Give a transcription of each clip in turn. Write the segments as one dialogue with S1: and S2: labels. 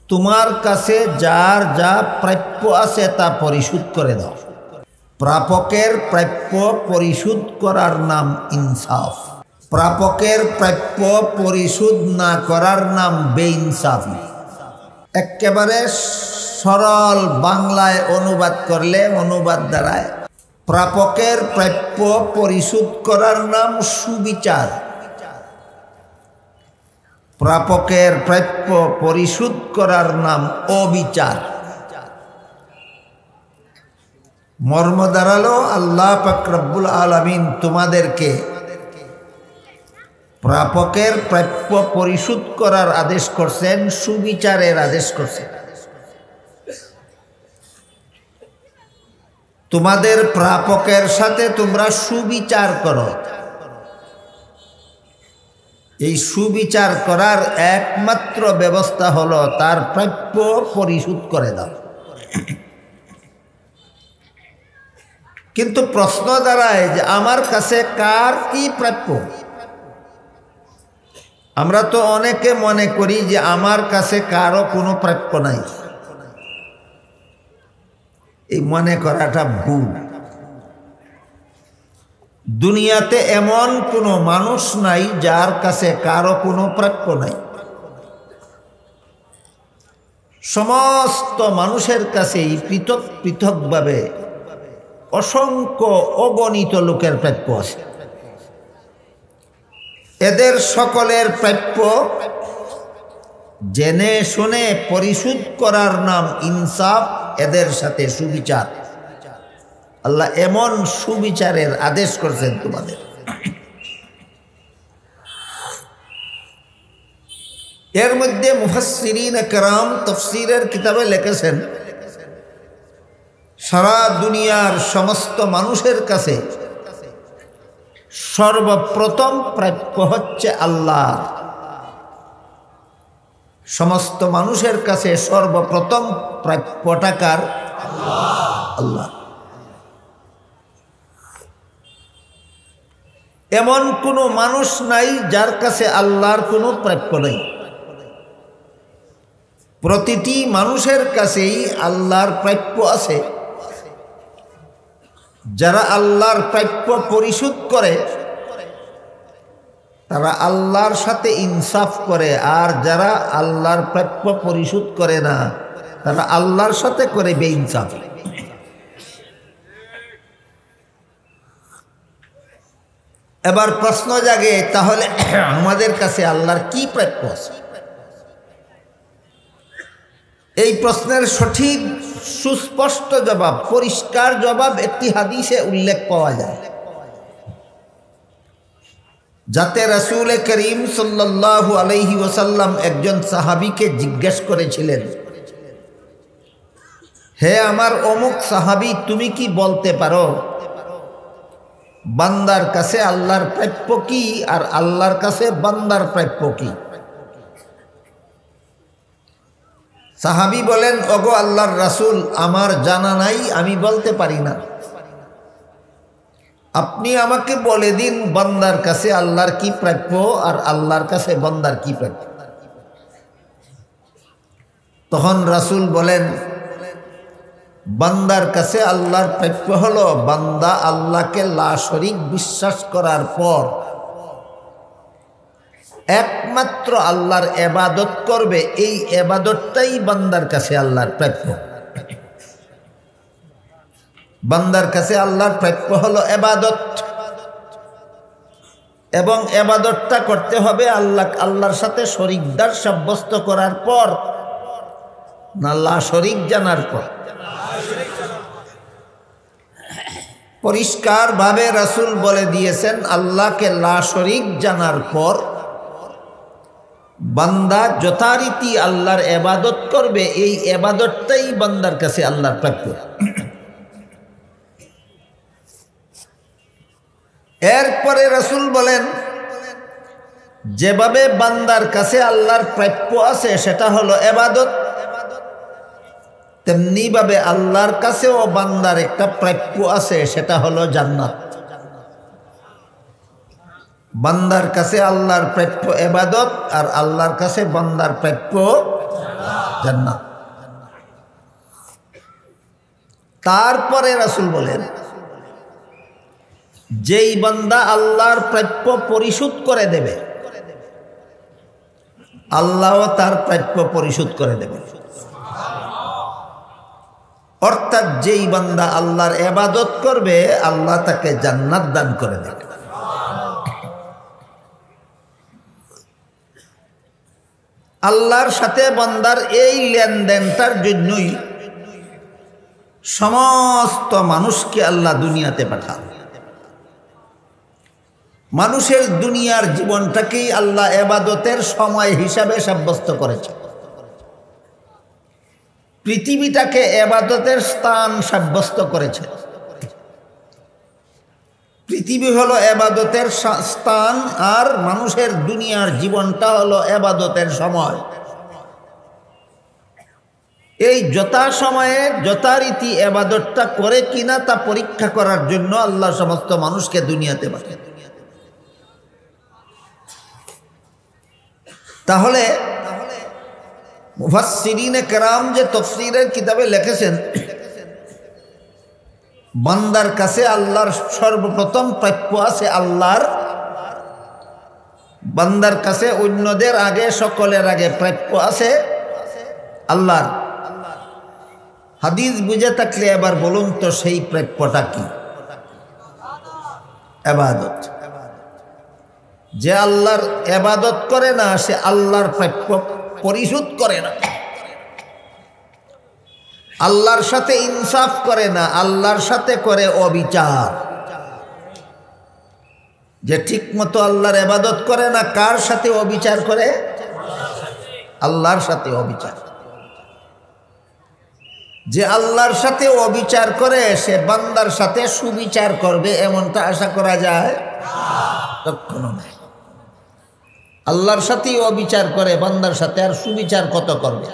S1: তোমার কাছে যার যা প্রাপ্য আছে তা পরিশোধ করে দাও। প্রাপকের প্রাপ্য পরিশোধ করার নাম ইনসাফ। প্রাপকের প্রাপ্য পরিশোধ না করার নাম বেইনসাফি। একেবারে সরল বাংলায় অনুবাদ করলে, অনুবাদ দ্বারায়, প্রাপকের প্রাপ্য পরিশোধ করার নাম সুবিচার। প্রাপকের প্রাপ্য পরিশোধ করার নাম অবিচার। মর্ম দাঁড়ালো আল্লাহ পাক রব্বুল আলামিন তোমাদেরকে প্রাপকের প্রাপ্য পরিশোধ করার আদেশ করছেন, সুবিচারের আদেশ করছেন। তোমাদের প্রাপকের সাথে তোমরা সুবিচার করো। এই সুবিচার করার একমাত্র ব্যবস্থা হলো তার প্রাপ্য পরিশোধ করে দাও। কিন্তু প্রশ্ন দাঁড়ায় যে আমার কাছে কার কি প্রাপ্য? আমরা তো অনেকে মনে করি যে আমার কাছে কারো কোনো প্রাপ্য নাই। এই মনে করাটা ভুল। দুনিয়াতে এমন কোনো মানুষ নাই যার কাছে কারো কোনো প্রাপ্য নাই। সমস্ত মানুষের কাছেই পৃথক পৃথকভাবে অসংখ্য অগণিত লোকের প্রাপ্য আছে। এদের সকলের প্রাপ্য জেনে শুনে পরিশোধ করার নাম ইনসাফ, এদের সাথে সুবিচার। আল্লাহ এমন সুবিচারের আদেশ করছেন তোমাদের। এর মধ্যে মুফাসসিরিনে কেরাম তাফসীরের কিতাবে লিখেছেন, সারা দুনিয়ার সমস্ত মানুষের কাছে সর্বপ্রথম প্রাপ্য হচ্ছে আল্লাহ। সমস্ত মানুষের কাছে সর্বপ্রথম প্রাপ্যটা কার? আল্লাহ। এমন কোনো মানুষ নাই যার কাছে আল্লাহর কোনো প্রাপ্য নেই। প্রতিটি মানুষের কাছেই আল্লাহর প্রাপ্য আছে। যারা আল্লাহর প্রাপ্য পরিশোধ করে তারা আল্লাহর সাথে ইনসাফ করে, আর যারা আল্লাহর প্রাপ্য পরিশোধ করে না তারা আল্লাহর সাথে করে বেইনসাফ। এবার প্রশ্ন জাগে, তাহলে আমাদের কাছে আল্লাহর কি প্রাপ্য আছে? এই প্রশ্নের সঠিক সুস্পষ্ট জবাব, পরিষ্কার জবাব একটি হাদিসে উল্লেখ পাওয়া যায়, যাতে রাসূল করিম সাল্লাল্লাহু আলাইহি ওয়াসাল্লাম একজন সাহাবীকে জিজ্ঞেস করেছিলেন, হে আমার অমুক সাহাবী, তুমি কি বলতে পারো বান্দার কাছে আল্লাহর প্রাপ্য কি আর আল্লাহর কাছে বান্দার প্রাপ্য কি? সাহাবী বলেন, ওগো আল্লাহর রাসূল, আমার জানা নাই, আমি বলতে পারি না। আপনি আমাকে বলে দিন বান্দার কাছে আল্লাহর কি প্রাপ্য আর আল্লাহর কাছে বান্দার কি প্রাপ্য। তখন রাসূল বলেন, বান্দার কাছে আল্লাহর প্রাপ্য হলো বান্দা আল্লাহকে লা শরীক বিশ্বাস করার পর একমাত্র আল্লাহর ইবাদত করবে। এই ইবাদতটাই বান্দার কাছে আল্লাহর প্রাপ্য। বান্দার কাছে আল্লাহর প্রাপ্য হলো ইবাদত, এবং ইবাদতটা করতে হবে আল্লাহর সাথে শরীকদার সাব্যস্ত করার পর, না লা শরীক জানার পর। পরিষ্কারভাবে রাসূল বলে দিয়েছেন, আল্লাহকে লা শরীক জানার পর বান্দা যথারীতি আল্লাহর ইবাদত করবে। এই ইবাদতটাই বান্দার কাছে আল্লাহর প্রাপ্য। এরপরে রাসূল বলেন, যেভাবে বান্দার কাছে আল্লাহর প্রাপ্য আছে সেটা হলো ইবাদত, তেমনি ভাবে আল্লাহর কাছেও বান্দার একটা প্রাপ্য আছে, সেটা হলো জান্নাত। বান্দার কাছে আল্লাহর প্রাপ্য ইবাদত আর আল্লাহর কাছে বান্দার প্রাপ্য জান্নাত। তারপরে রাসূল বলেন, যেই বান্দা আল্লাহর প্রাপ্য পরিশোধ করে দেবে, আল্লাহও তার প্রাপ্য পরিশোধ করে দেবে। অর্থাৎ যেই বান্দা আল্লাহর ইবাদত করবে, আল্লাহ তাকে জান্নাত দান করে দেবে। আল্লাহর সাথে বান্দার এই লেনদেনটার জন্যই সমস্ত মানুষকে আল্লাহ দুনিয়াতে পাঠান। মানুষের দুনিয়ার জীবনটাকেই আল্লাহ ইবাদতের সময় হিসাবে সাব্যস্ত করেছে। পৃথিবীটাকে ইবাদতের স্থান সাব্যস্ত করেছে। পৃথিবী হলো ইবাদতের স্থান, আর মানুষের দুনিয়ার জীবনটা হলো ইবাদতের সময়। এই যথা সময়ে যথারীতি ইবাদতটা করে কিনা তা পরীক্ষা করার জন্য আল্লাহ সমস্ত মানুষকে দুনিয়াতে পাঠান। তাহলে মুফাসসিরিনে কেরাম যে তাফসীরের কিতাবে লিখেছেন, বান্দার কাছে আল্লাহর সর্বপ্রথম প্রাপ্য আছে আল্লাহর। বান্দার কাছে অন্যদের আগে, সকলের আগে প্রাপ্য আছে আল্লাহর। হাদিস বুঝে থাকলে এবার বলুন তো সেই প্রাপ্যটা কি? ইবাদত। যে আল্লাহর ইবাদত করে না, সে আল্লাহর প্রাপ্য পরিশোধ করে না, আল্লাহর সাথে ইনসাফ করে না, আল্লাহর সাথে করে অবিচার। যে ঠিক মতো আল্লাহর ইবাদত করে না, কার সাথে অবিচার করে? আল্লাহর সাথে অবিচার। যে আল্লাহর সাথে অবিচার করে, সে বান্দার সাথে সুবিচার করবে এমনটা আশা করা যায়? কখনো না। আল্লাহর সাথেই অবিচার করে, বান্দার সাথে আর সুবিচার কত করবে?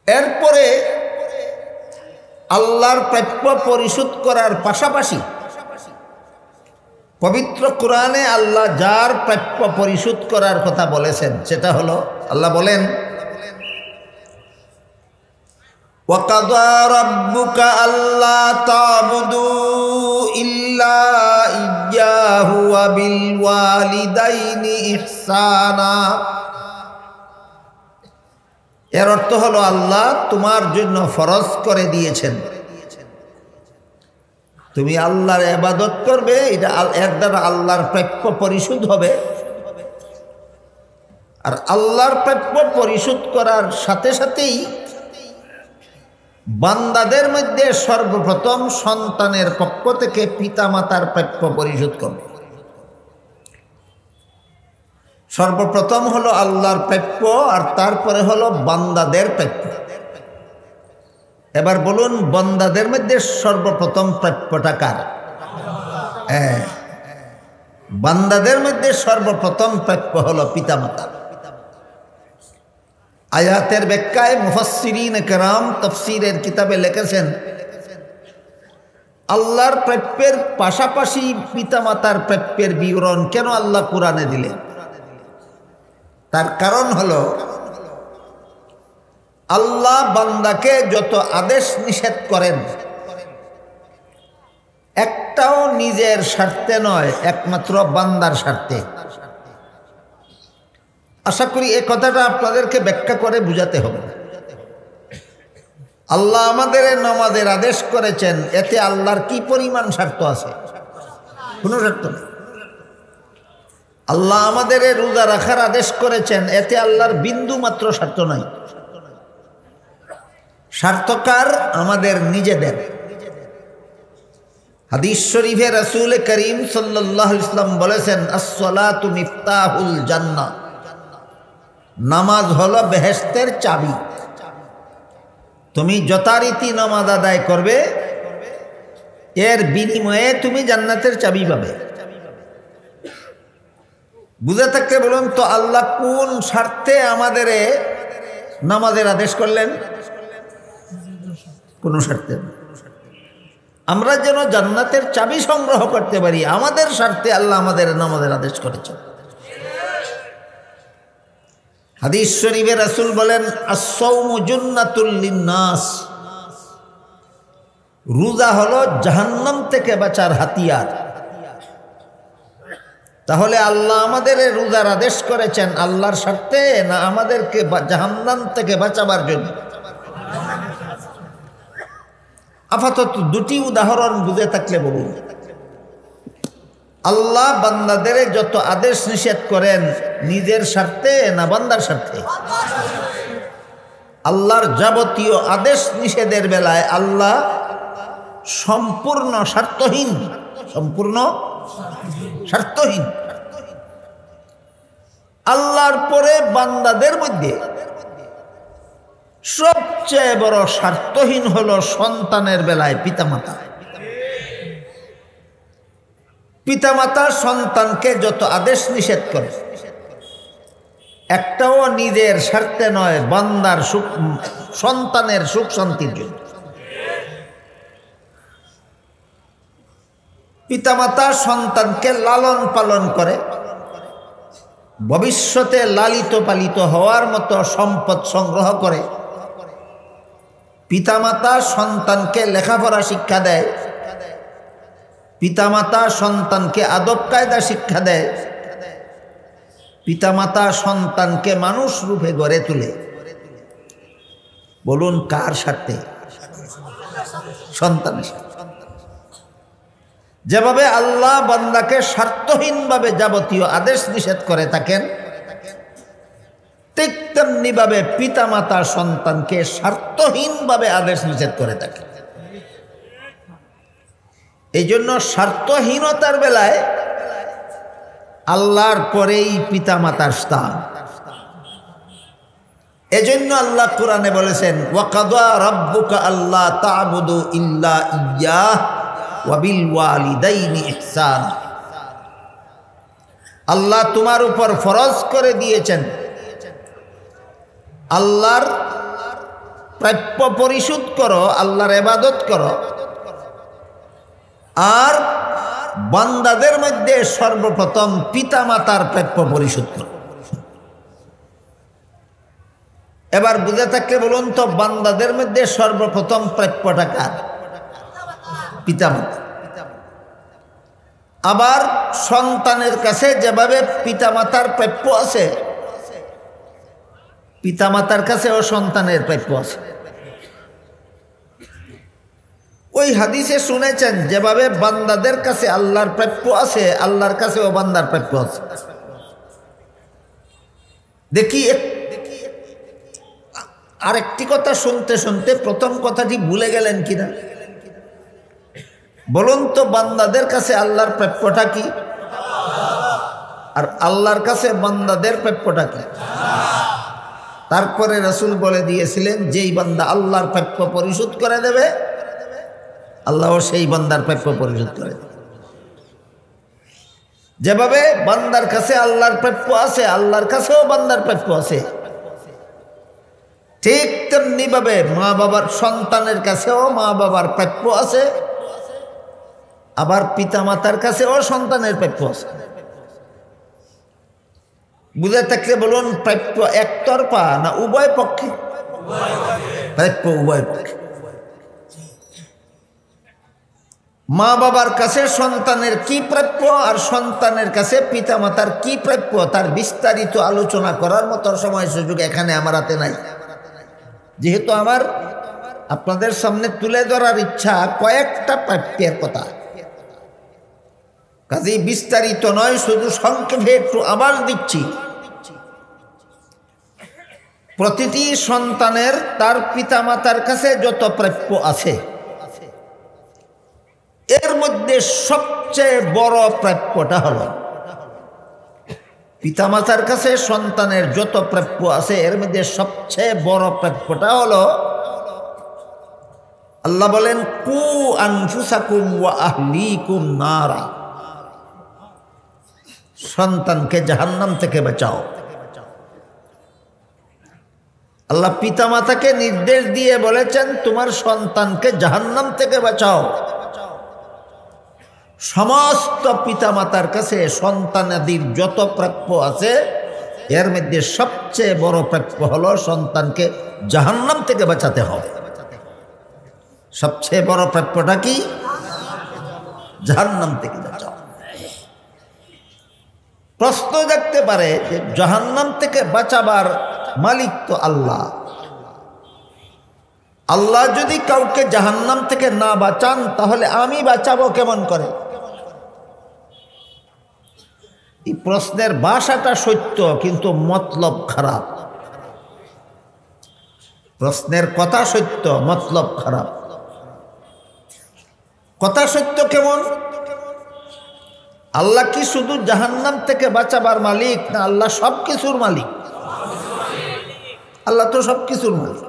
S1: এরপরে আল্লাহর প্রাপ্য পরিশোধ করার পাশাপাশি পবিত্র কোরআনে আল্লাহ যার প্রাপ্য পরিশোধ করার কথা বলেছেন, সেটা হলো, আল্লাহ বলেন, وَقَضَى رَبُّكَ أَلَّا تَعْبُدُوا إِلَّا إِيَّاهُ وَبِالْوَالِدَيْنِ إِحْسَانًا। এর অর্থ হলো, আল্লাহ তোমার জন্য ফরজ করে দিয়েছেন, তুমি আল্লাহর ইবাদত করবে, এটা এর দ্বারা আল্লাহর প্রাপ্য পরিশোধ হবে। আর আল্লাহর প্রাপ্য পরিশোধ করার সাথে সাথেই বান্দাদের মধ্যে সর্বপ্রথম সন্তানের পক্ষ থেকে পিতামাতার প্রাপ্য পরিশোধ করবে। সর্বপ্রথম হলো আল্লাহর প্রাপ্য, আর তারপরে হলো বান্দাদের প্রাপ্য। এবার বলুন, বান্দাদের মধ্যে সর্বপ্রথম প্রাপ্যটা কার? বান্দাদের মধ্যে সর্বপ্রথম প্রাপ্য হলো পিতামাতা। আয়াতের ব্যাখ্যায় মুফাসসিরিন কেরাম তাফসীরের কিতাবে লিখেছেন, আল্লাহর প্রাপ্যের পাশাপাশি পিতামাতার প্রাপ্যের বিবরণ কেন আল্লাহ কোরআনে দিলেন? তার কারণ হলো, আল্লাহ বান্দাকে যত আদেশ নিষেধ করেন, একটাও নিজের স্বার্থে নয়, একমাত্র বান্দার স্বার্থে। আশা করি এই কথাটা আপনাদেরকে ব্যাখ্যা করে বুঝাতে হবে। আল্লাহ আমাদের নামাজের আদেশ করেছেন, এতে আল্লাহর কি পরিমাণ স্বার্থ আছে? কোনো স্বার্থ নেই। আল্লাহ আমাদের রোজা রাখার আদেশ করেছেন, এতে আল্লাহর বিন্দু মাত্র স্বার্থ নাই। স্বার্থকার আমাদের নিজেদের। হাদিস শরীফে রাসূল করিম সাল্লাল্লাহু আলাইহি ওয়াসাল্লাম বলেছেন, আস-সালাতু মিফতাহুল জান্নাহ, নামাজ হলো বেহেশতের চাবি। তুমি যথারীতি নামাজ আদায় করবে, এর বিনিময়ে তুমি জান্নাতের চাবি পাবে। বুঝে থাকতে বলুন তো, আল্লাহ কোন স্বার্থে আমাদের নামাজের আদেশ করলেন? কোন স্বার্থে? আমরা যেন জান্নাতের চাবি সংগ্রহ করতে পারি, আমাদের স্বার্থে আল্লাহ আমাদের নামাজের আদেশ করেছেন। হাদিস শরীফে রাসূল বলেন আস-সাওমু জুন্নাতুল লিন-নাস, রোজা হলো জাহান্নাম থেকে বাঁচার হাতিয়ার। তাহলে আল্লাহ আমাদের রোজার আদেশ করেছেন আল্লাহর স্বার্থে না আমাদেরকে জাহান্নাম থেকে বাঁচাবার জন্য? আপাতত দুটি উদাহরণ বুঝে থাকলে বলুন, আল্লাহ বান্দাদের যত আদেশ নিষেধ করেন নিজের স্বার্থে না বান্দার স্বার্থে? আল্লাহর যাবতীয় আদেশ নিষেধের বেলায় আল্লাহ সম্পূর্ণ স্বার্থহীন, সম্পূর্ণ স্বার্থহীন। আল্লাহর পরে বান্দাদের মধ্যে সবচেয়ে বড় স্বার্থহীন হলো সন্তানের বেলায় পিতামাতা। পিতামাতা সন্তানকে যত আদেশ নিষেধ করে একটাও নিজের স্বার্থে নয়, বান্দার সুখ, সন্তানের সুখ শান্তির জন্য। পিতামাতা সন্তানকে লালন পালন করে ভবিষ্যতে লালিত পালিত হওয়ার মতো সম্পদ সংগ্রহ করে। পিতামাতা সন্তানকে লেখাপড়া শিক্ষা দেয়, পিতামাতা সন্তানকে আদব কায়দা শিক্ষা দেয়, পিতামাতা সন্তানকে মানুষ রূপে গড়ে তোলে। বলুন কার স্বার্থে? সন্তানের স্বার্থে। যেভাবে আল্লাহ বান্দাকে স্বার্থহীনভাবে যাবতীয় আদেশ নিষেধ করে থাকেন, ঠিক তেমনিভাবে পিতামাতা সন্তানকে স্বার্থহীনভাবে আদেশ নিষেধ করে থাকে। এই জন্য স্বার্থহীনতার বেলায় আল্লাহর পরেই পিতামাতার স্থান। এজন্য আল্লাহ কোরআনে বলেছেন ওয়াকাদা রাব্বুকা আল্লা তা'বুদু ইল্লা ইয়্যাহ ওয়া বিল ওয়ালিদাইনি ইহসান। আল্লাহ তোমার উপর ফরজ করে দিয়েছেন আল্লাহর প্রাপ্য পরিশোধ করো, আল্লাহর ইবাদত করো, আর বান্দাদের মধ্যে সর্বপ্রথম পিতামাতার প্রাপ্য পরিশোধ করো। এবার বুঝে থাকলে বলুন তো, বান্দাদের মধ্যে সর্বপ্রথম প্রাপ্যটা কার? পিতামাতা। আবার সন্তানের কাছে যেভাবে পিতামাতার প্রাপ্য আছে, পিতামাতার কাছেও সন্তানের প্রাপ্য আছে। ওই হাদিসে শুনেছেন যেভাবে বান্দাদের কাছে আল্লাহর প্রাপ্য আছে, আল্লাহর কাছেও বান্দার প্রাপ্য আছে। দেখি আরেকটি কথা শুনতে শুনতে প্রথম কথাটি ভুলে গেলেন কিনা বলুন তো? বান্দাদের কাছে আল্লাহর প্রাপ্যটা কি, আর আল্লাহর কাছে বান্দাদের প্রাপ্যটা কি? তারপরে রাসূল বলে দিয়েছিলেন যেই বান্দা আল্লাহর প্রাপ্য পরিশোধ করে দেবে আল্লাহও সেই বান্দার প্রাপ্য পরিশোধ করে দেবে। যেভাবে বান্দার কাছে আল্লাহর প্রাপ্য আছে, আল্লাহর কাছেও বান্দার প্রাপ্য আছে, ঠিক তেমনি ভাবে মা বাবার সন্তানের কাছেও মা বাবার প্রাপ্য আছে, আবার পিতামাতার কাছেও সন্তানের প্রাপ্য আছে। বুঝে থাকলে বলুন প্রাপ্য একতরফা না উভয় পক্ষে? প্রাপ্য উভয় পক্ষে। মা বাবার কাছে সন্তানের কি প্রাপ্য আর সন্তানের কাছে পিতামাতার কি প্রাপ্য তার বিস্তারিত আলোচনা করার মতো সময় সুযোগ এখানে আমার হাতে নাই। যেহেতু আমার আপনাদের সামনে তুলে ধরার ইচ্ছা কয়েকটা প্রাপ্যের কথা, কাজেই বিস্তারিত নয়, শুধু সংক্ষেপে একটু আবার দিচ্ছি। প্রতিটি সন্তানের তার পিতামাতার কাছে যত প্রাপ্য আছে এর মধ্যে সবচেয়ে বড় প্রাপ্যটা হলো পিতামাতার কাছে সন্তানের যত প্রাপ্য আছে এর মধ্যে সবচেয়ে বড় প্রাপ্যটা হলো আল্লাহ বলেন কু আনফুসাকুম ওয়া আহলিকুম নারা, সন্তানকে জাহান্নাম থেকে বাঁচাও। আল্লাহ পিতামাতাকে নির্দেশ দিয়ে বলেছেন তোমার সন্তানকে জাহান্নাম থেকে বাঁচাও। সমস্ত পিতামাতার কাছে সন্তানাদির যত প্রাপ্য আছে এর মধ্যে সবচেয়ে বড় প্রাপ্য হলো সন্তানকে জাহান্নাম থেকে বাঁচাতে হবে। সবচেয়ে বড় প্রাপ্যটা কি? জাহান্নাম থেকে বাঁচাও। প্রশ্ন জাগতে পারে যে জাহান্নাম থেকে বাঁচাবার মালিক তো আল্লাহ। আল্লাহ যদি কাউকে জাহান্নাম থেকে না বাঁচান তাহলে আমি বাঁচাবো কেমন করে? এই প্রশ্নের ভাষাটা সত্য, কিন্তু মতলব খারাপ। প্রশ্নের কথা সত্য, মতলব খারাপ। কথা সত্য কেমন? আল্লাহ কি শুধু জাহান্নাম থেকে বাঁচাবার মালিক, না আল্লাহ সব কিছুর মালিক? আল্লাহ তো সব কিছুর মালিক।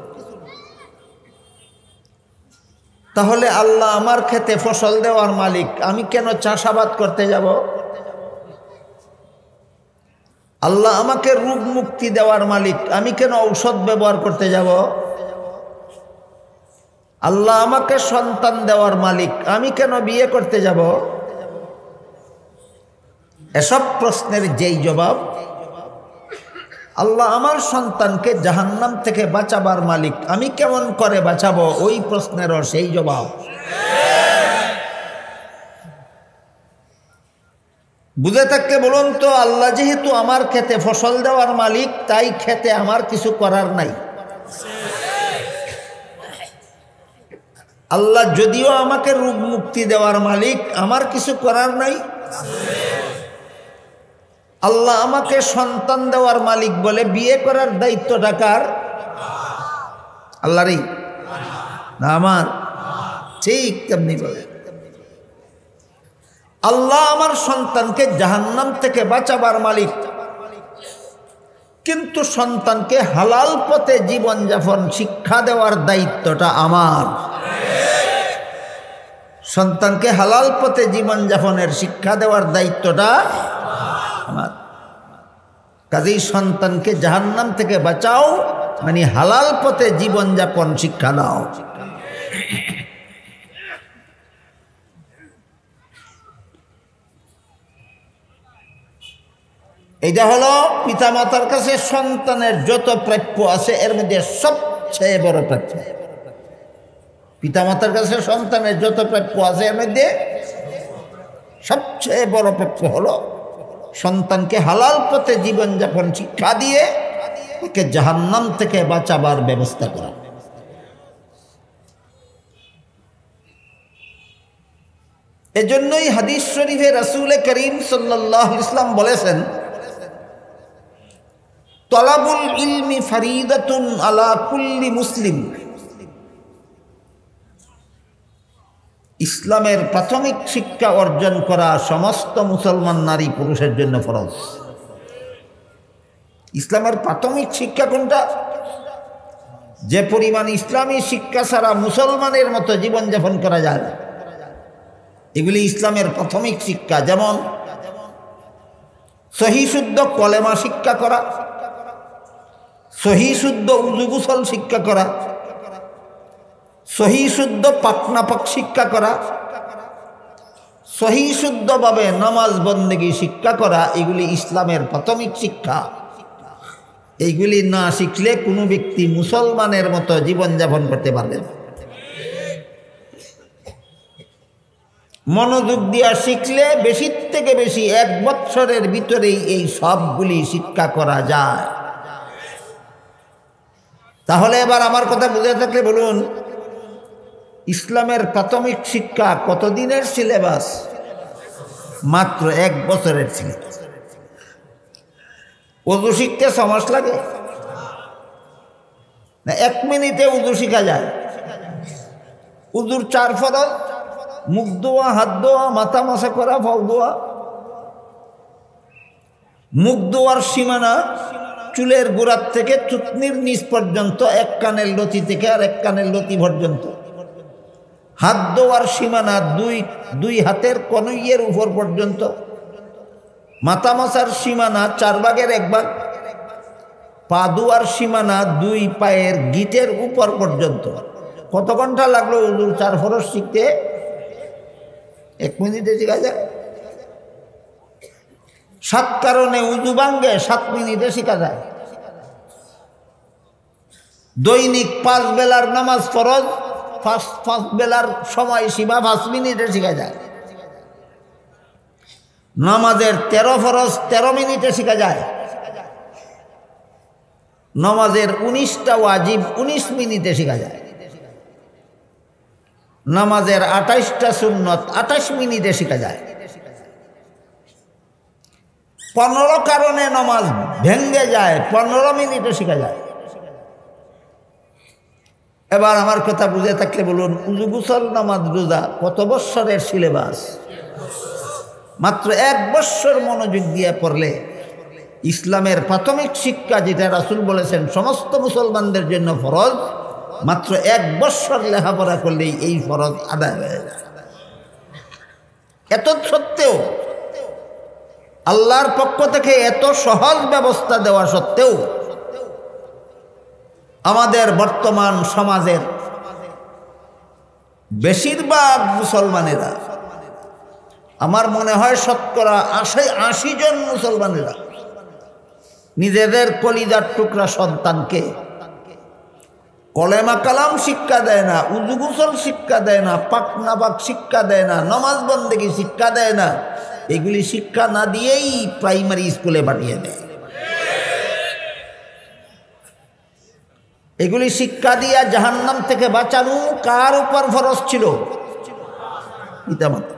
S1: তাহলে আল্লাহ আমার খেতে ফসল দেওয়ার মালিক, আমি কেন চাষাবাদ করতে যাব? আল্লাহ আমাকে রোগ মুক্তি দেওয়ার মালিক, আমি কেন ঔষধ ব্যবহার করতে যাব? আল্লাহ আমাকে সন্তান দেওয়ার মালিক, আমি কেন বিয়ে করতে যাব? এসব প্রশ্নের যেই জবাব, আল্লাহ আমার সন্তানকে জাহান্নাম থেকে বাঁচাবার মালিক, আমি কেমন করে বাঁচাবো, ওই প্রশ্নেরও সেই জবাব। বুঝে থাকলে বলুন তো, আল্লাহ যেহেতু আমার খেতে ফসল দেওয়ার মালিক, তাই খেতে আমার কিছু করার নাই। আল্লাহ যদিও আমাকে রোগ মুক্তি দেওয়ার মালিক, আমার কিছু করার নাই। আল্লাহ আমাকে সন্তান দেওয়ার মালিক বলে বিয়ে করার দায়িত্বটা কার? আল্লাহরই না আমার? ঠিক তেমনি বলে আল্লাহ আমার সন্তানকে জাহান্নাম থেকে বাঁচাবার মালিক, কিন্তু সন্তানকে হালাল পথে জীবনযাপন শিক্ষা দেওয়ার দায়িত্বটা আমার। সন্তানকে হালাল পথে জীবনযাপনের শিক্ষা দেওয়ার দায়িত্বটা আমার। কাজেই সন্তানকে জাহান্নাম থেকে বাঁচাও মানে হালাল পথে জীবনযাপন শিক্ষা দাও। এটা হলো পিতামাতার কাছে সন্তানের যত প্রাপ্য আছে এর মধ্যে সবচেয়ে বড় প্রাপ্য। পিতামাতার কাছে সন্তানের যত প্রাপ্য আছে এর মধ্যে সবচেয়ে বড় প্রাপ্য হলো সন্তানকে হালাল পথে জীবনযাপন শিক্ষা দিয়ে ওকে জাহান্নাম থেকে বাঁচাবার ব্যবস্থা করা। এজন্যই হাদিস শরীফে রাসূল করিম সাল্লাল্লাহু আলাইহি ওয়াসাল্লাম বলেছেন, তলাবুল ইলমি ফরিদাতুন আলা কুল্লি মুসলিম। ইসলামের প্রাথমিক শিক্ষা অর্জন করা সমস্ত মুসলমান নারী পুরুষের জন্য ফরজ। ইসলামের প্রাথমিক শিক্ষা কোনটা? যে পরিমাণ ইসলামী শিক্ষা ছাড়া মুসলমানের মতো জীবনযাপন করা যায় না, এগুলি ইসলামের প্রাথমিক শিক্ষা। যেমন সহি শুদ্ধ কলেমা শিক্ষা করা, সহি শুদ্ধ উযু গোসল শিক্ষা করা, সহি শুদ্ধ পাকনাপাক শিক্ষা করা, সহি শুদ্ধভাবে নামাজ বন্দেগী শিক্ষা করা, এগুলি ইসলামের প্রাথমিক শিক্ষা। এইগুলি না শিখলে কোনো ব্যক্তি মুসলমানের মতো জীবনযাপন করতে পারবে না। মনোযোগ দিয়া শিখলে বেশির থেকে বেশি 1 বৎসরের ভিতরেই এই সবগুলি শিক্ষা করা যায়। তাহলে এবার আমার কথা বুঝে থাকলে বলুন, ইসলামের প্রাথমিক শিক্ষা কতদিনের সিলেবাস? মাত্র 1 বছরের সিলেবাস। উযু শিখতে 6 মাস লাগে না? 1 মিনিটে উযু শিখা যায়। উযুর 4 ফরজ: মুখ ধোয়া, হাত ধোয়া, মাথা মাসা করা, পাও ধোয়া। মুখ ধোয়ার সীমানা চুলের গোড়ার থেকে থুতনির নিচ পর্যন্ত, 1 কানের লতি থেকে আর 1 কানের লতি পর্যন্ত। হাত ধোয়ার সীমানা দুই হাতের কনুইয়ের উপর পর্যন্ত। মাথা মাসার সীমানা 4 ভাগের 1 ভাগ। পা ধোয়ার সীমানা 2 পায়ের গিটের উপর পর্যন্ত। কত ঘন্টা লাগলো উযুর 4 ফরজ শিখতে? 1 মিনিটে শিখা যায়। 7 কারণে উযু ভাঙ্গে 7 মিনিটে শিখা যায়। দৈনিক 5 বেলার নামাজ ফরজ, 5 বেলার সময় সীমা 5 মিনিটে শিখা যায়। নামাজের 13 ফরজ 13 মিনিটে শিখা যায়। নামাজের 19টা ওয়াজিব 19 মিনিটে শিখা যায়। নামাজের 28টা সুন্নত 28 মিনিটে শিখা যায়। 15 কারণে নামাজ ভেঙ্গে যায় 15 মিনিটে শিখা যায়। এবার আমার কথা বুঝে থাকলে বলুন, উযু গোসল নামাজ রোজা কত বৎসরের সিলেবাস? মাত্র 1 বৎসর মনোযোগ দিয়ে পড়লে ইসলামের প্রাথমিক শিক্ষা, যেটা রাসূল বলেছেন সমস্ত মুসলমানদের জন্য ফরজ, মাত্র 1 বৎসর লেখাপড়া করলেই এই ফরজ আদায় হয়ে যায়। এত সত্ত্বেও, আল্লাহর পক্ষ থেকে এত সহজ ব্যবস্থা দেওয়া সত্ত্বেও আমাদের বর্তমান সমাজের বেশিরভাগ মুসলমানেরা, আমার মনে হয় শতকরা 80 জন মুসলমানেরা নিজেদের কলিজার টুকরা সন্তানকে কলেমা কালাম শিক্ষা দেয় না, উযু গোসল শিক্ষা দেয় না, পাক না পাক শিক্ষা দেয় না, নামাজ বন্দেগী শিক্ষা দেয় না। এগুলি শিক্ষা না দিয়েই প্রাইমারি স্কুলে পাঠিয়ে দেয়। এগুলি শিক্ষা দিয়া জাহান্নাম থেকে বাঁচানো কার উপর ফরজ ছিল? পিতামাতা।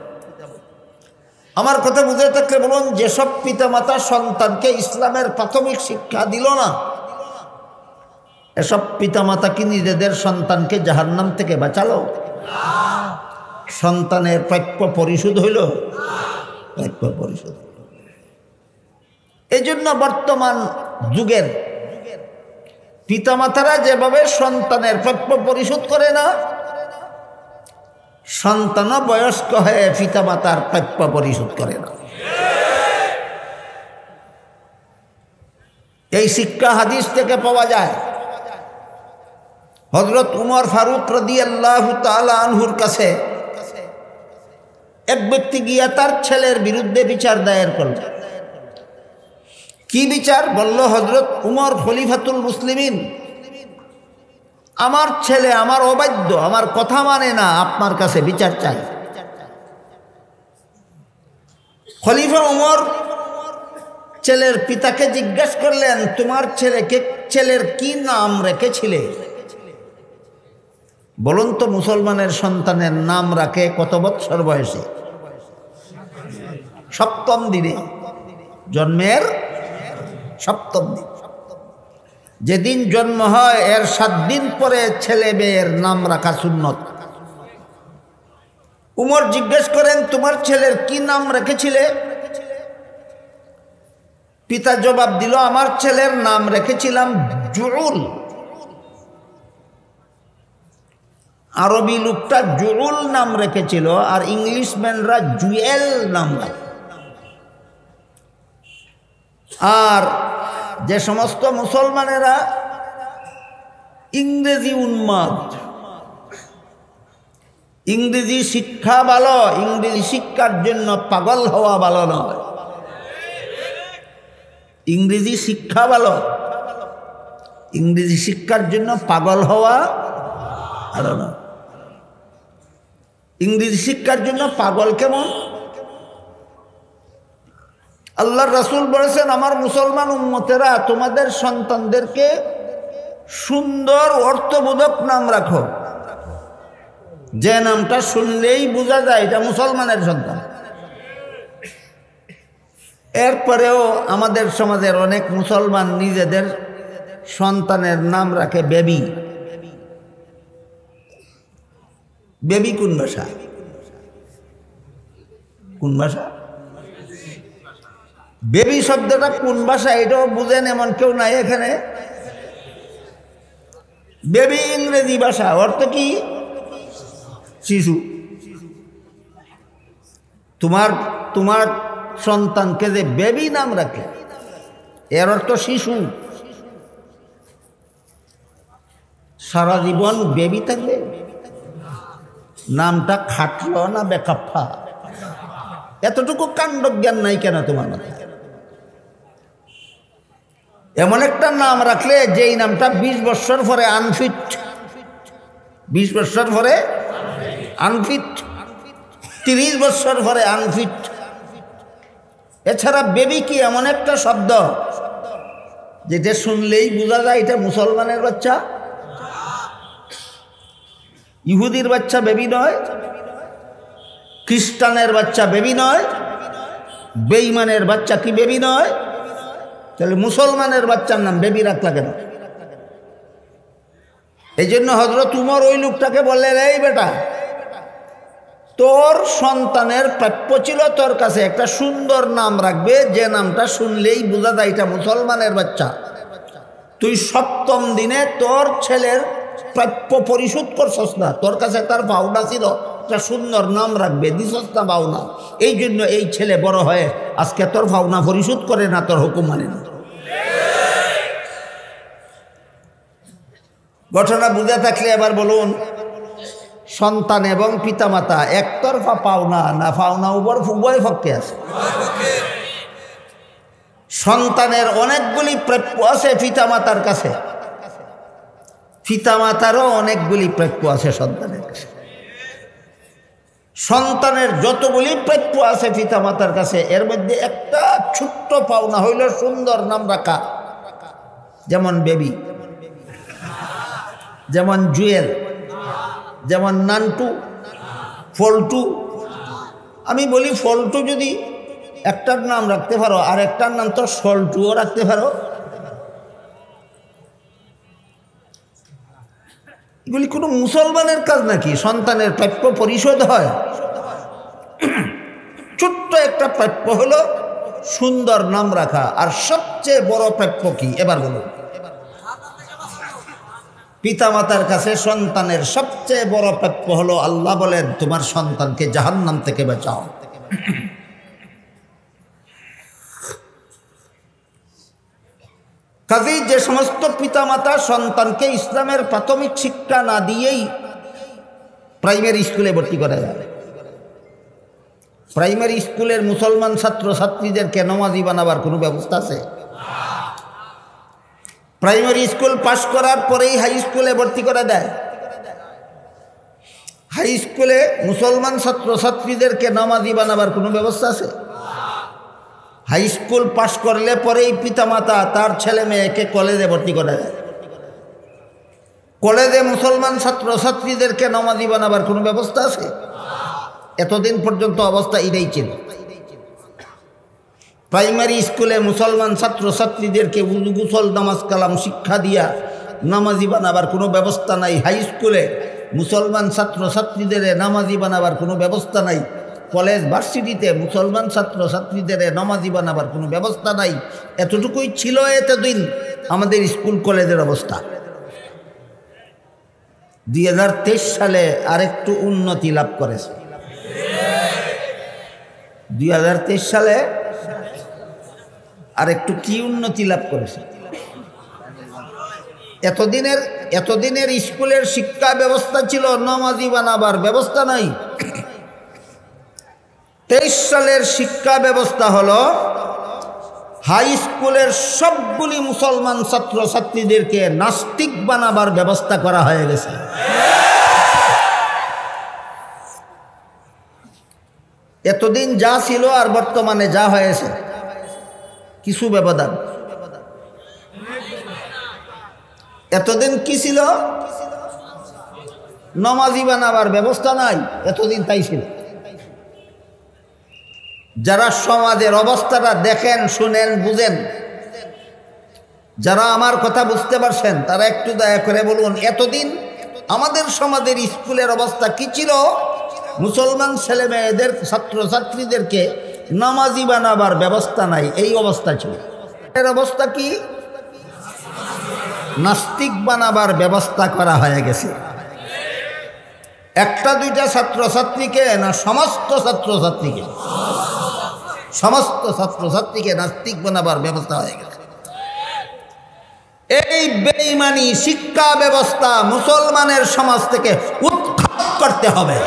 S1: আমার কথা বুঝে থাকলে বলুন, যেসব পিতামাতা সন্তানকে ইসলামের প্রাথমিক শিক্ষা দিল না, এসব পিতামাতা কি নিজেদের সন্তানকে জাহান্নাম থেকে বাঁচালো? সন্তানের প্রাপ্য পরিশোধ হইল? প্রাপ্য পরিশোধ। এই জন্য বর্তমান যুগের পিতামাতারা যেভাবে সন্তানের প্রাপ্য পরিশোধ করে না, সন্তান বয়স্ক হয়ে পিতামাতার প্রাপ্য পরিশোধ করে না। এই শিক্ষা হাদিস থেকে পাওয়া যায়। হযরত উমর ফারুক রাদিয়াল্লাহু তাআলা আনহুর কাছে এক ব্যক্তি গিয়া তার ছেলের বিরুদ্ধে বিচার দায়ের করল। কি বিচার? বলল, হযরত উমর খলিফাতুল মুসলিমিন, আমার ছেলে আমার অবাধ্য, আমার কথা মানে না, আপনার কাছে বিচার চাই। খলিফা উমর ছেলের পিতাকে জিজ্ঞেস করলেন, তোমার ছেলের কি নাম রেখেছিলে? বলুন তো, মুসলমানের সন্তানের নাম রাখে কত বৎসর বয়সে? 7ম দিনে, জন্মের 7ম দিন। যেদিন জন্ম হয় এর 7 দিন পরে ছেলে মেয়ের নাম রাখা সুন্নত। উমর জিজ্ঞেস করেন, তোমার ছেলের কি নাম রেখেছিলে? পিতা জবাব দিল, আমার ছেলের নাম রেখেছিলাম জুউল। আরবি লোকটা জুউল নাম রেখেছিল, আর ইংলিশম্যানরা জুয়েল নাম রাখে। আর যে সমস্ত মুসলমানেরা ইংরেজি উন্মাদ, ইংরেজি শিক্ষা ভালো, ইংরেজি শিক্ষার জন্য পাগল হওয়া ভালো নয়। ইংরেজি শিক্ষা ভালো, ইংরেজি শিক্ষার জন্য পাগল হওয়া ভালো নয়। ইংরেজি শিক্ষার জন্য পাগল কেমন? আল্লাহর রাসূল বলেছেন, আমার মুসলমান উম্মতেরা, তোমাদের সন্তানদেরকে সুন্দর অর্থবোধক নাম রাখো, যে নামটা শুনলেই বোঝা যায় এটা মুসলমানের সন্তান। এরপরেও আমাদের সমাজের অনেক মুসলমান নিজেদের সন্তানের নাম রাখে বেবি। বেবি কোন ভাষা? কোন ভাষা? বেবি শব্দটা কোন ভাষা এটাও বুঝেন এমন কেউ নাই এখানে। বেবি ইংরেজি ভাষা, অর্থ কি? শিশু। তোমার সন্তানকে যে বেবি নাম রাখে এর অর্থ শিশু। সারা জীবন বেবি থাকবে? নামটা খাটলো না বেকাফা? এতটুকু কাণ্ডজ্ঞান নাই কেন তোমার মাথায়? এমন একটা নাম রাখলে যেই নামটা 20 বছর পরে আনফিট, 20 বছর পরে আনফিট, 30 বছর পরে আনফিট। এছাড়া বেবি কি এমন একটা শব্দ যেটা শুনলেই বোঝা যায় এটা মুসলমানের বাচ্চা। ইহুদির বাচ্চা বেবি নয়, খ্রিস্টানের বাচ্চা বেবি নয়, বেঈমানের বাচ্চা কি বেবি নয়? তাহলে মুসলমানের বাচ্চার নাম বেবি রাখলা কেন? এই জন্য হযরত উমর ওই লোকটাকে বললেন, এই বেটা, তোর সন্তানের প্রাপ্য ছিল তোর কাছে একটা সুন্দর নাম রাখবে, যে নামটা শুনলেই বোঝা যায় এটা মুসলমানের বাচ্চা। তুই সপ্তম দিনে তোর ছেলের প্রাপ্য পরিশোধ করছস না, তোর কাছে তার পাওনা ছিল একটা সুন্দর নাম রাখবে, দিছস না পাওনা। এই জন্য এই ছেলে বড় হয়ে আজকে তোর পাওনা পরিশোধ করে না, তোর হুকুম মানে না। ঘটনা বুঝে থাকলে এবার বলুন, সন্তান এবং পিতামাতা একতরফা পাওনা না পাওনা উভয় পক্ষে আছে। সন্তানের অনেকগুলি প্রাপ্য আছে পিতামাতার কাছে, পিতামাতারও অনেকগুলি প্রাপ্য আছে সন্তানের কাছে। সন্তানের যতগুলি প্রাপ্য আছে পিতামাতার কাছে, এর মধ্যে একটা ছোট্ট পাওনা হইল সুন্দর নাম রাখা, যেমন বেবি, যেমন জুয়েল, যেমন নান্টু, ফল্টু। আমি বলি ফল্টু যদি একটার নাম রাখতে পারো, আর একটার নাম তো সল্টুও রাখতে পারো। এগুলি কোনো মুসলমানের কাজ নাকি? সন্তানের প্রাপ্য পরিশোধ হয়? ছোট্ট একটা প্রাপ্য হলো সুন্দর নাম রাখা। আর সবচেয়ে বড় প্রাপ্য কি এবার বলুন? পিতামাতার কাছে সন্তানের সবচেয়ে বড় প্রাপ্য হলো, আল্লাহ বলেন তোমার সন্তানকে জাহান্নাম থেকে বাঁচাও। কাজেই যে সমস্ত পিতামাতা সন্তানকে ইসলামের প্রাথমিক শিক্ষা না দিয়েই প্রাইমারি স্কুলে ভর্তি করা যায়, প্রাইমারি স্কুলের মুসলমান ছাত্র ছাত্রীদেরকে নমাজি বানাবার কোনো ব্যবস্থা আছে? প্রাইমারি স্কুল পাশ করার পরেই হাই স্কুলে ভর্তি করে দেয়। হাই স্কুলে মুসলমান ছাত্র ছাত্রীদেরকে নামাজি বানাবার কোনো ব্যবস্থা আছে? হাই স্কুল পাশ করলে পরেই পিতামাতা তার ছেলে মেয়েকে কলেজে ভর্তি করে দেয়। কলেজে মুসলমান ছাত্র ছাত্রীদেরকে নামাজি বানাবার কোনো ব্যবস্থা আছে? এতদিন পর্যন্ত অবস্থা এটাই ছিল। প্রাইমারি স্কুলে মুসলমান ছাত্র ছাত্রীদেরকে উযু গোসল নামাজ কালাম শিক্ষা দিয়া নামাজি বানাবার কোনো ব্যবস্থা নাই। হাই স্কুলে মুসলমান ছাত্র ছাত্রীদের নামাজি বানাবার কোনো ব্যবস্থা নাই। কলেজ ভার্সিটিতে মুসলমান ছাত্র ছাত্রীদের নামাজি বানাবার কোনো ব্যবস্থা নাই। এতটুকুই ছিল এতদিন আমাদের স্কুল কলেজের অবস্থা। 2023 সালে আরেকটু উন্নতি লাভ করেছে। 2023 সালে আর একটু কি উন্নতি লাভ করেছে? এতদিনের স্কুলের শিক্ষা ব্যবস্থা ছিল, নামাজি বানাবার ব্যবস্থা নাই। 23 সালের শিক্ষা ব্যবস্থা হলো হাই স্কুলের সবগুলি মুসলমান ছাত্র ছাত্রীদেরকে নাস্তিক বানাবার ব্যবস্থা করা হয়ে গেছে। এতদিন যা ছিল আর বর্তমানে যা হয়েছে কিছু ব্যবধান। এতদিন কি ছিল? নামাজি বানাবার ব্যবস্থা নাই, এতদিন তাই ছিল। যারা সমাজের অবস্থাটা দেখেন, শুনেন, বুঝেন, যারা আমার কথা বুঝতে পারছেন তারা একটু দয়া করে বলুন, এতদিন আমাদের সমাজের স্কুলের অবস্থা কি ছিল? মুসলমান ছেলে মেয়েদের ছাত্র ছাত্রীদেরকে নামাজি বানাবার ব্যবস্থা নাই, এই অবস্থা ছিল। এর অবস্থা কি? নাস্তিক বানাবার ব্যবস্থা করা হয়ে গেছে। একটা দুইটা ছাত্র ছাত্রীকে না, সমস্ত ছাত্র ছাত্রীকে, সমস্ত ছাত্র ছাত্রীকে নাস্তিক বানাবার ব্যবস্থা হয়ে গেছে। এই বেঈমানি শিক্ষা ব্যবস্থা মুসলমানের সমাজ থেকে উৎখাত করতে হবে।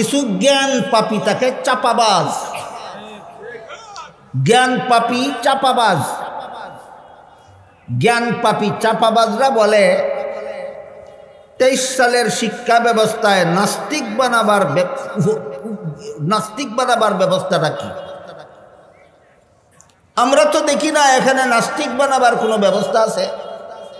S1: কিছু জ্ঞান পাপী তাকে চাপাবাজ, জ্ঞান পাপী চাপাবাজ। জ্ঞান পাপী চাপাবাজরা বলে 23 সালের শিক্ষা ব্যবস্থায় নাস্তিক বানাবার ব্যবস্থাটা কি? আমরা তো দেখি না এখানে নাস্তিক বানাবার কোনো ব্যবস্থা আছে।